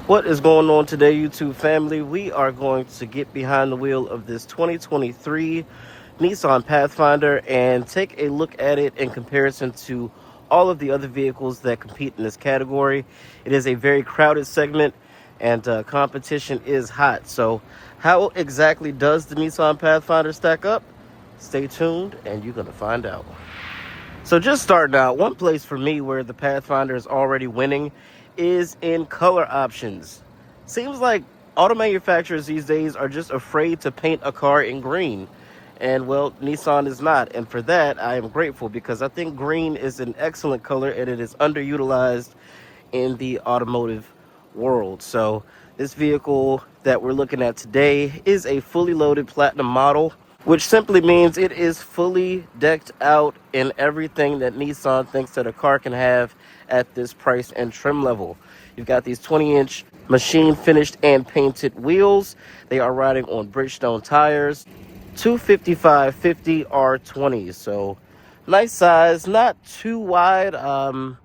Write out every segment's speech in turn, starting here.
What is going on today, YouTube family? We are going to get behind the wheel of this 2023 Nissan Pathfinder and take a look at it in comparison to all of the other vehicles that compete in this category. It is a very crowded segment and competition is hot. So how exactly does the Nissan Pathfinder stack up? Stay tuned and you're going to find out. So just starting out, one place for me where the Pathfinder is already winning is in color options. Seems like auto manufacturers these days are just afraid to paint a car in green. And well, Nissan is not. And for that, I am grateful because I think green is an excellent color and it is underutilized in the automotive world. So this vehicle that we're looking at today is a fully loaded platinum model, which simply means it is fully decked out in everything that Nissan thinks that a car can have at this price and trim level. You've got these 20-inch machine finished and painted wheels. They are riding on Bridgestone tires, 255/50 R20s. So nice size, not too wide. I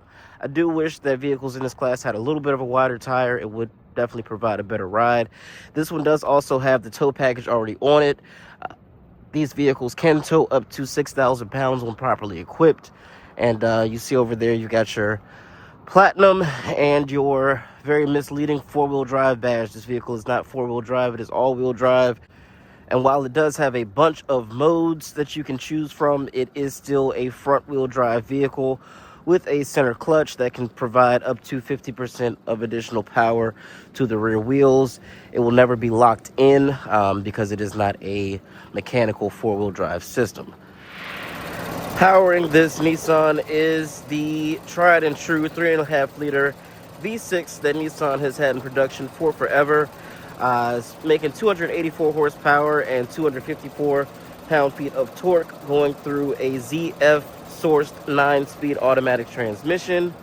do wish that vehicles in this class had a little bit of a wider tire. It would definitely provide a better ride. This one does also have the tow package already on it. These vehicles can tow up to 6,000 pounds when properly equipped. And you see over there, you got your platinum and your very misleading four-wheel drive badge. This vehicle is not four-wheel drive, it is all-wheel drive. And while it does have a bunch of modes that you can choose from, it is still a front-wheel drive vehicle with a center clutch that can provide up to 50% of additional power to the rear wheels. It will never be locked in because it is not a mechanical four-wheel drive system. Powering this Nissan is the tried and true 3.5 liter V6 that Nissan has had in production for forever. It's making 284 horsepower and 254 pound-feet of torque, going through a ZF sourced 9-speed automatic transmission,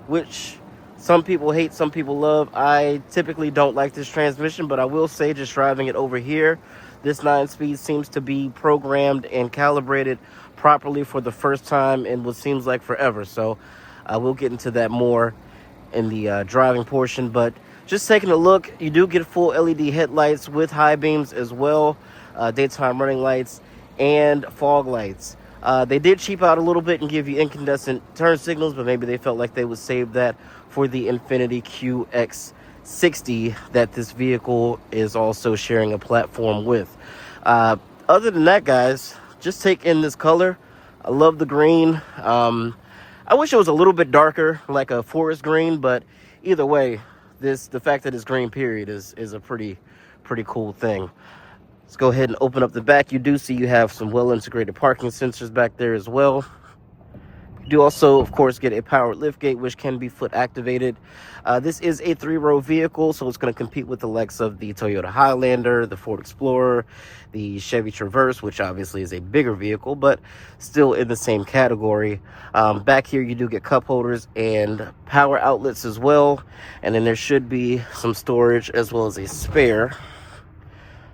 which some people hate, some people love. I typically don't like this transmission, but I will say, just driving it over here, this 9-speed seems to be programmed and calibrated properly for the first time in what seems like forever. So we'll get into that more in the driving portion. But just taking a look, you do get full LED headlights with high beams as well, daytime running lights and fog lights. They did cheap out a little bit and give you incandescent turn signals, but maybe they felt like they would save that for the Infiniti QX60 that this vehicle is also sharing a platform with. Other than that, guys, just take in this color. I love the green. I wish it was a little bit darker, like a forest green, but either way, the fact that it's green period is a pretty cool thing. Let's go ahead and open up the back. You do see you have some well-integrated parking sensors back there as well. You do also, of course, get a powered liftgate, which can be foot activated. This is a 3-row vehicle, so it's going to compete with the likes of the Toyota Highlander, the Ford Explorer, the Chevy Traverse, which obviously is a bigger vehicle, but still in the same category. Back here, you do get cup holders and power outlets as well. And then there should be some storage as well as a spare.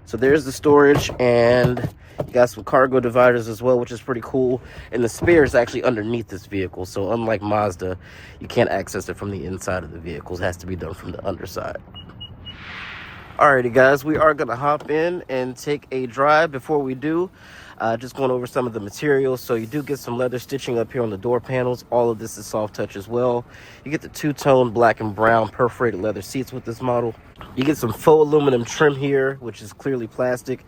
So there's the storage, and you got some cargo dividers as well, which is pretty cool. And the spare is actually underneath this vehicle. So unlike Mazda, you can't access it from the inside of the vehicle. It has to be done from the underside. Alrighty, guys, we are going to hop in and take a drive. Before we do, just going over some of the materials. So you do get some leather stitching up here on the door panels. All of this is soft touch as well. You get the two-tone black and brown perforated leather seats with this model. You get some faux aluminum trim here, which is clearly plastic.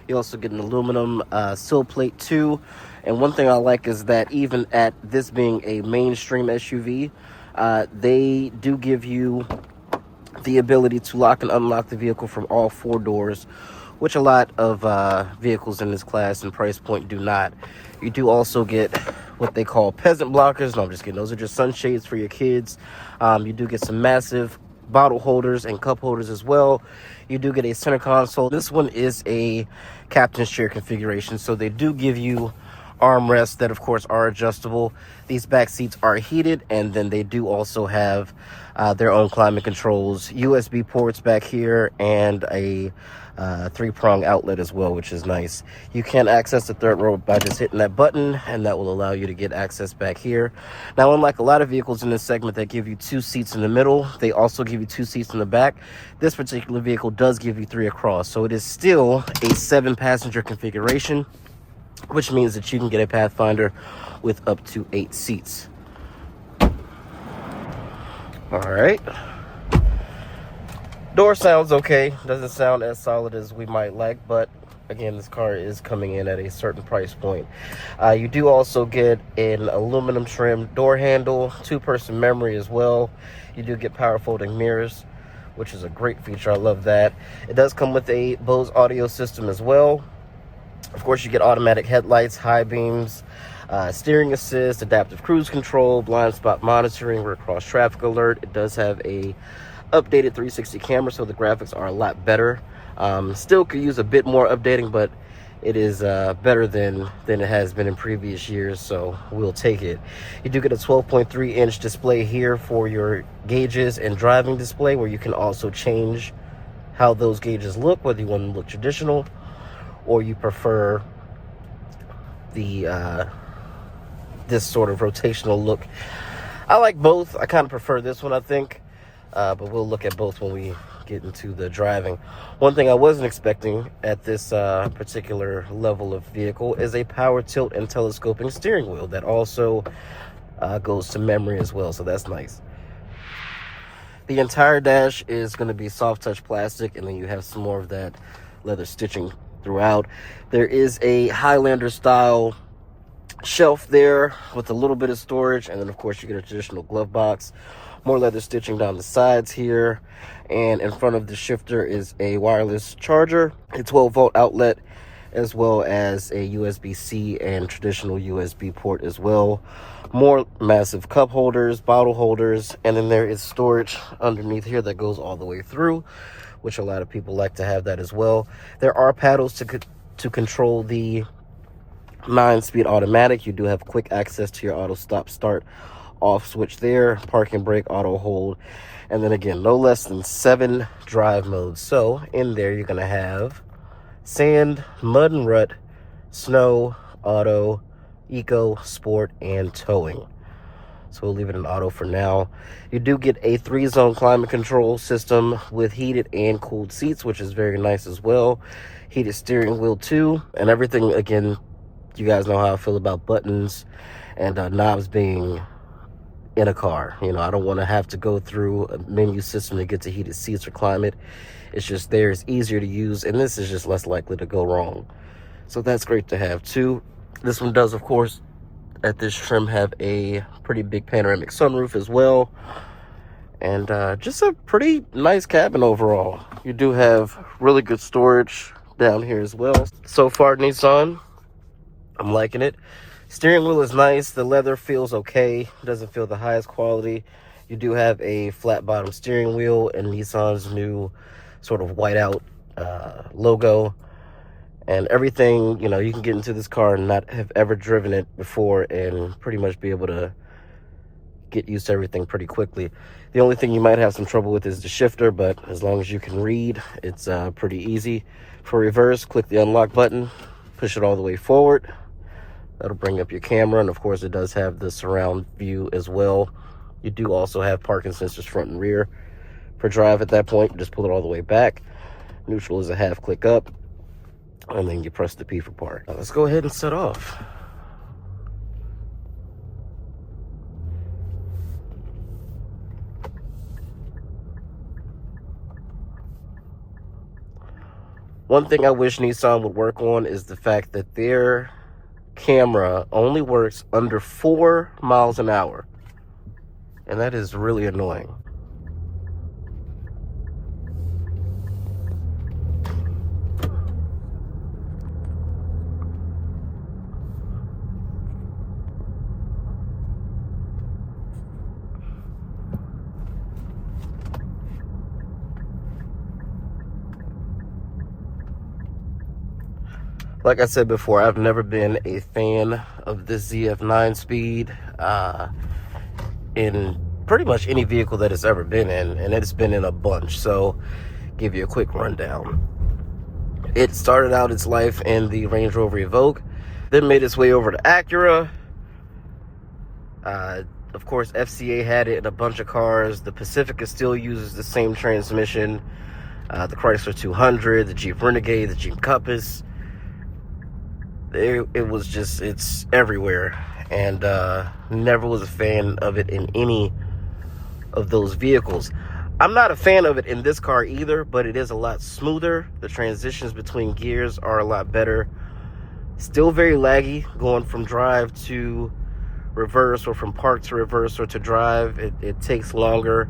You also get an aluminum sill plate too. And one thing I like is that even at this being a mainstream SUV, they do give you the ability to lock and unlock the vehicle from all 4 doors, which a lot of vehicles in this class and price point do not. You do also get what they call peasant blockers. No, I'm just kidding. Those are just sunshades for your kids. You do get some massive bottle holders and cup holders as well. You do get a center console. This one is a captain's chair configuration, so they do give you armrests that of course are adjustable. These back seats are heated, and then they do also have their own climate controls, USB ports back here, and a 3-prong outlet as well, which is nice. You can access the third row by just hitting that button, and that will allow you to get access back here. Now, unlike a lot of vehicles in this segment that give you 2 seats in the middle, they also give you 2 seats in the back. This particular vehicle does give you 3 across, so it is still a 7-passenger configuration, which means that you can get a Pathfinder with up to 8 seats. All right. Door sounds okay. Doesn't sound as solid as we might like, but again, this car is coming in at a certain price point. You do also get an aluminum trim door handle, 2-person memory as well. You do get power folding mirrors, which is a great feature. I love that. It does come with a Bose audio system as well. Of course, you get automatic headlights, high beams, steering assist, adaptive cruise control, blind spot monitoring, rear cross traffic alert. It does have a updated 360 camera, so the graphics are a lot better. Still could use a bit more updating, but it is better than it has been in previous years, so we'll take it. You do get a 12.3-inch display here for your gauges and driving display, where you can also change how those gauges look, whether you want them to look traditional or you prefer the this sort of rotational look. I like both. I kind of prefer this one, I think, but we'll look at both when we get into the driving. One thing I wasn't expecting at this particular level of vehicle is a power tilt and telescoping steering wheel that also goes to memory as well, so that's nice. The entire dash is going to be soft touch plastic, and then you have some more of that leather stitching throughout. There is a Highlander style shelf there with a little bit of storage, and then of course you get a traditional glove box. More leather stitching down the sides here, and in front of the shifter is a wireless charger, a 12-volt outlet, as well as a USB-C and traditional USB port as well. More massive cup holders, bottle holders, and then there is storage underneath here that goes all the way through, which a lot of people like to have that as well. There are paddles to control the 9-speed automatic. You do have quick access to your auto stop start off switch there, parking brake, auto hold, and then again, no less than 7 drive modes. So in there you're going to have sand, mud and rut, snow, auto, eco, sport, and towing. So we'll leave it in auto for now. You do get a 3-zone climate control system with heated and cooled seats, which is very nice as well. Heated steering wheel too, and everything, again, you guys know how I feel about buttons and knobs being in a car. You know, I don't want to have to go through a menu system to get to heated seats or climate. It's just there. It's easier to use, and this is just less likely to go wrong. So that's great to have too. This one does, of course, at this trim have a pretty big panoramic sunroof as well, and just a pretty nice cabin overall. You do have really good storage down here as well. So far, Nissan, I'm liking it. Steering wheel is nice. The leather feels okay. Doesn't feel the highest quality. You do have a flat bottom steering wheel and Nissan's new sort of whiteout logo. And everything, you know, you can get into this car and not have ever driven it before and pretty much be able to get used to everything pretty quickly. The only thing you might have some trouble with is the shifter, but as long as you can read, it's pretty easy. For reverse, click the unlock button, push it all the way forward. That'll bring up your camera, and of course it does have the surround view as well. You do also have parking sensors front and rear. For drive at that point, you just pull it all the way back. Neutral is a half click up, and then you press the P for park. Now let's go ahead and set off. One thing I wish Nissan would work on is the fact that their camera only works under 4 miles an hour. And that is really annoying. Like I said before, I've never been a fan of this ZF9 speed in pretty much any vehicle that it's ever been in, and it's been in a bunch. So give you a quick rundown. It started out its life in the Range Rover Evoque, then made its way over to Acura. Of course, FCA had it in a bunch of cars. The Pacifica still uses the same transmission. The Chrysler 200, the Jeep Renegade, the Jeep Compass. It's everywhere. And never was a fan of it in any of those vehicles. I'm not a fan of it in this car either, but it is a lot smoother. The transitions between gears are a lot better. Still very laggy going from drive to reverse, or from park to reverse or to drive. It takes longer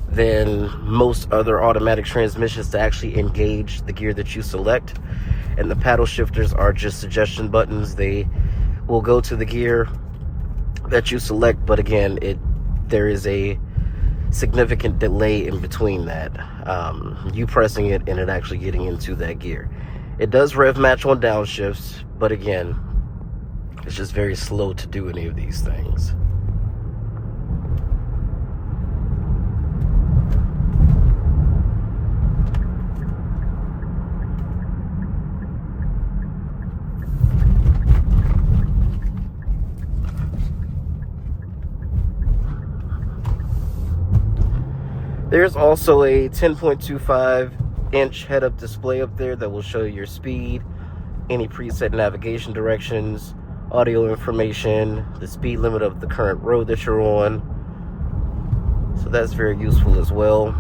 than most other automatic transmissions to actually engage the gear that you select. And the paddle shifters are just suggestion buttons. They will go to the gear that you select, but again, there is a significant delay in between that. You pressing it and it actually getting into that gear. It does rev match on downshifts, but again, it's just very slow to do any of these things. There's also a 10.25-inch head-up display up there that will show you your speed, any preset navigation directions, audio information, the speed limit of the current road that you're on. So that's very useful as well.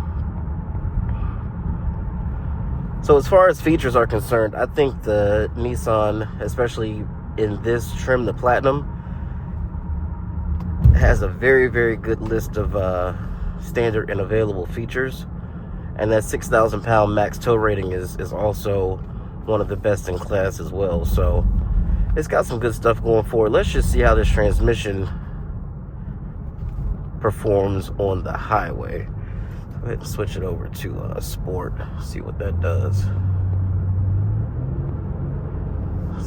So as far as features are concerned, I think the Nissan, especially in this trim, the Platinum, has a very, very good list of standard and available features. And that 6,000 pound max tow rating is also one of the best in class as well. So it's got some good stuff going for it. Let's just see how this transmission performs on the highway. Go ahead and switch it over to sport, see what that does.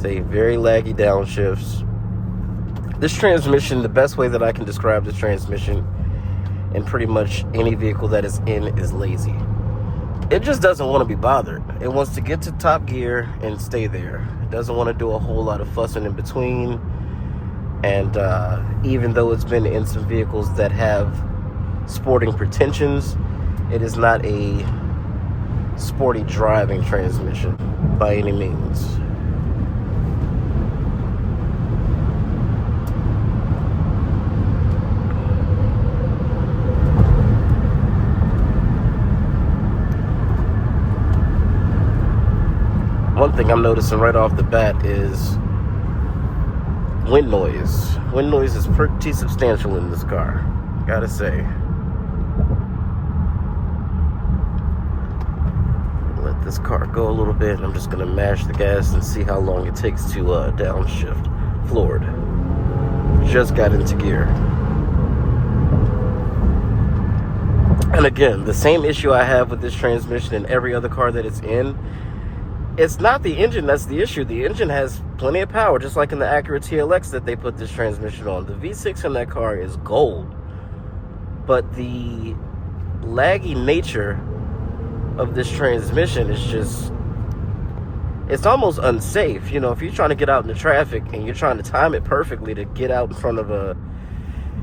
Say very laggy downshifts. This transmission, the best way that I can describe the transmission in pretty much any vehicle that is in, is lazy. It just doesn't want to be bothered. It wants to get to top gear and stay there. It doesn't want to do a whole lot of fussing in between. And even though it's been in some vehicles that have sporting pretensions, it is not a sporty driving transmission by any means. One thing I'm noticing right off the bat is wind noise. Wind noise is pretty substantial in this car, gotta say. Let this car go a little bit. I'm just gonna mash the gas and see how long it takes to downshift. Floored. Just got into gear. And again, the same issue I have with this transmission and every other car that it's in, it's not the engine that's the issue. The engine has plenty of power, just like in the Acura TLX that they put this transmission on. The V6 in that car is gold. But the laggy nature of this transmission is just, it's almost unsafe. You know, if you're trying to get out in the traffic and you're trying to time it perfectly to get out in front of a,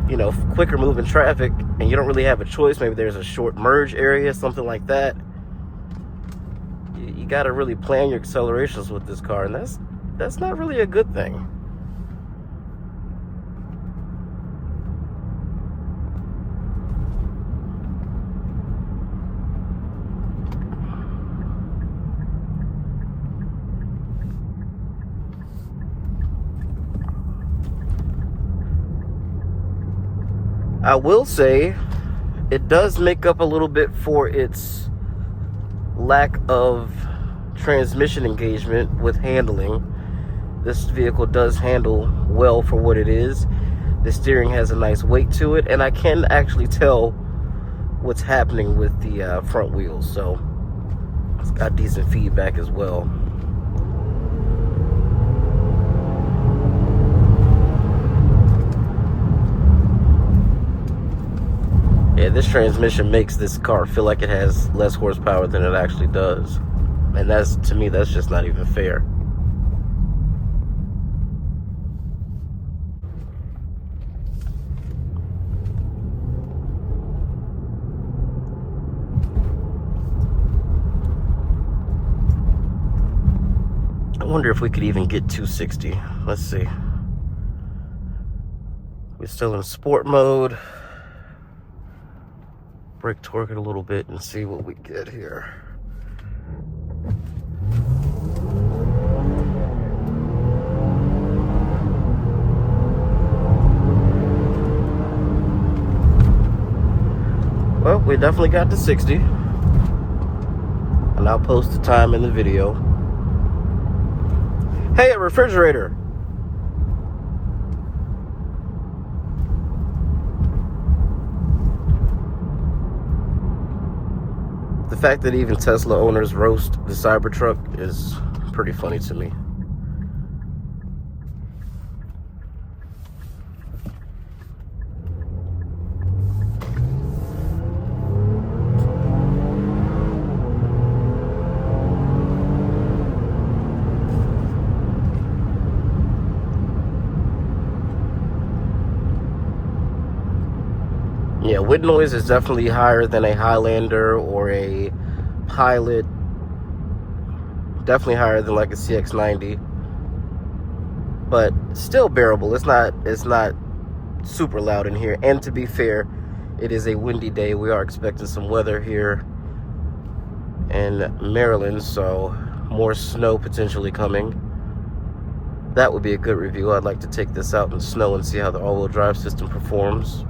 you know, quicker moving traffic, and you don't really have a choice, maybe there's a short merge area, something like that, you got to really plan your accelerations with this car, and that's not really a good thing. I will say it does make up a little bit for its lack of transmission engagement with handling. This vehicle does handle well for what it is. The steering has a nice weight to it, and I can actually tell what's happening with the front wheels, so it's got decent feedback as well. Yeah, this transmission makes this car feel like it has less horsepower than it actually does. And that's, to me, that's just not even fair. I wonder if we could even get 260. Let's see. We're still in sport mode. Brake torque it a little bit and see what we get here. Well, we definitely got to 60. And I'll post the time in the video. Hey, a refrigerator! The fact that even Tesla owners roast the Cybertruck is pretty funny to me. Yeah, wind noise is definitely higher than a Highlander or a Pilot. Definitely higher than like a CX-90, but still bearable. It's not super loud in here. And to be fair, it is a windy day. We are expecting some weather here in Maryland, so more snow potentially coming. That would be a good review. I'd like to take this out in snow and see how the all-wheel drive system performs.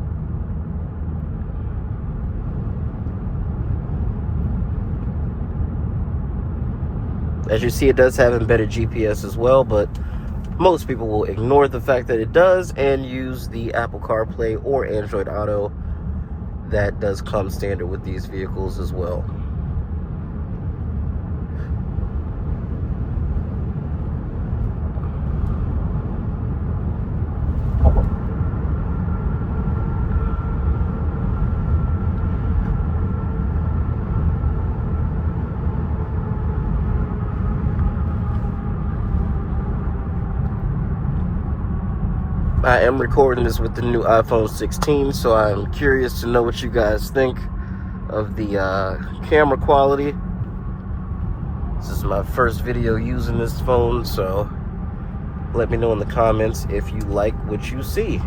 As you see, it does have embedded GPS as well, but most people will ignore the fact that it does and use the Apple CarPlay or Android Auto that does come standard with these vehicles as well. I am recording this with the new iPhone 16, so I'm curious to know what you guys think of the camera quality. This is my first video using this phone, so let me know in the comments if you like what you see.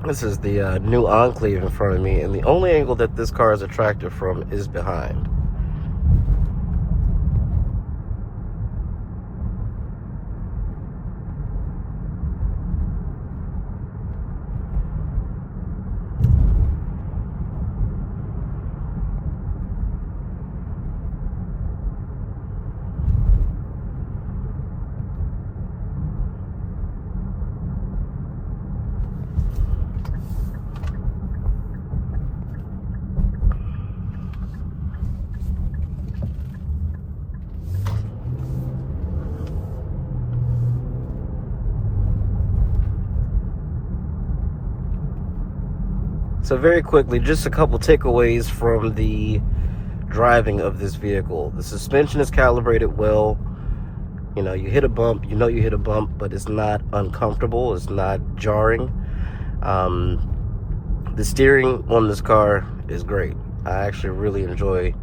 This is the new Enclave in front of me, and the only angle that this car is attractive from is behind. So very quickly, just a couple takeaways from the driving of this vehicle. The suspension is calibrated well. You know, you hit a bump, you know you hit a bump, but it's not uncomfortable, it's not jarring. The steering on this car is great. I actually really enjoy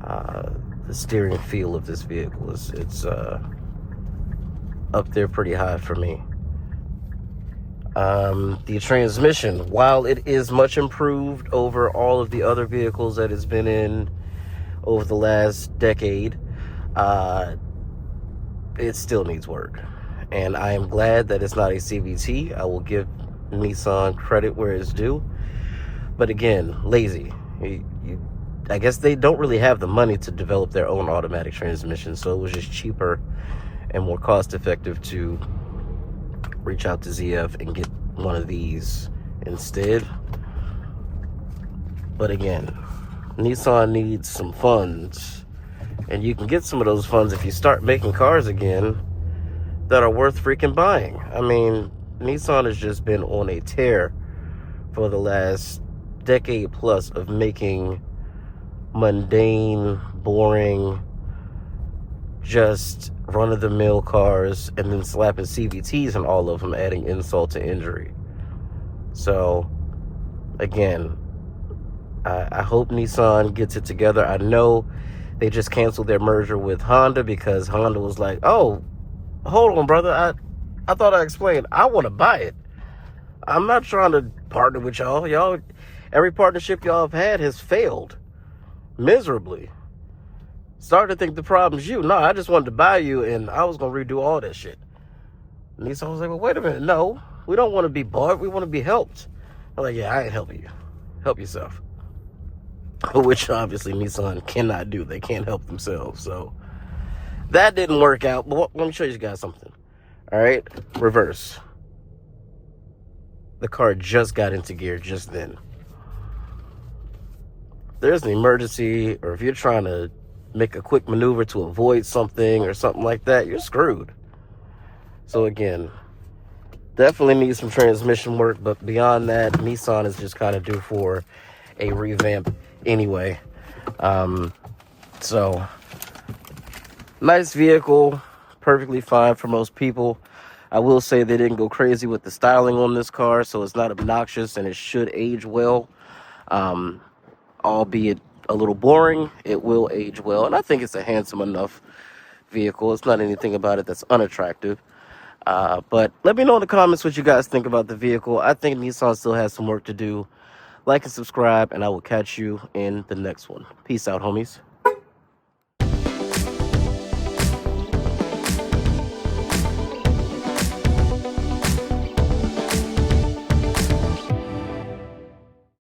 the steering feel of this vehicle. It's up there pretty high for me. The transmission, while it is much improved over all of the other vehicles that it's been in over the last decade, it still needs work. And I am glad that it's not a CVT. I will give Nissan credit where it's due. But again, lazy. I guess they don't really have the money to develop their own automatic transmission, so it was just cheaper and more cost effective to reach out to ZF and get one of these instead. But again, Nissan needs some funds, and you can get some of those funds if you start making cars again that are worth freaking buying. I mean, Nissan has just been on a tear for the last decade plus of making mundane, boring, just run-of-the-mill cars and then slapping CVTs on all of them, adding insult to injury. So again, I hope Nissan gets it together. I know they just canceled their merger with Honda because Honda was like, oh, hold on, brother, I thought I explained, I want to buy it. I'm not trying to partner with y'all. Every partnership y'all have had has failed miserably. Started to think the problem's you. No, I just wanted to buy you, and I was going to redo all that shit. And Nissan was like, well, wait a minute. No, we don't want to be bought. We want to be helped. I'm like, yeah, I ain't helping you. Help yourself. Which obviously Nissan cannot do. They can't help themselves. So that didn't work out. But let me show you guys something. All right, reverse. The car just got into gear just then. There's an emergency, or if you're trying to make a quick maneuver to avoid something or something like that, you're screwed. So again, definitely needs some transmission work, but beyond that, Nissan is just kind of due for a revamp anyway. So nice vehicle, perfectly fine for most people. I will say they didn't go crazy with the styling on this car, so it's not obnoxious and it should age well. Albeit a little boring, it will age well, and I think it's a handsome enough vehicle. It's not anything about it that's unattractive. But let me know in the comments what you guys think about the vehicle. I think Nissan still has some work to do. Like and subscribe, and I will catch you in the next one. Peace out, homies.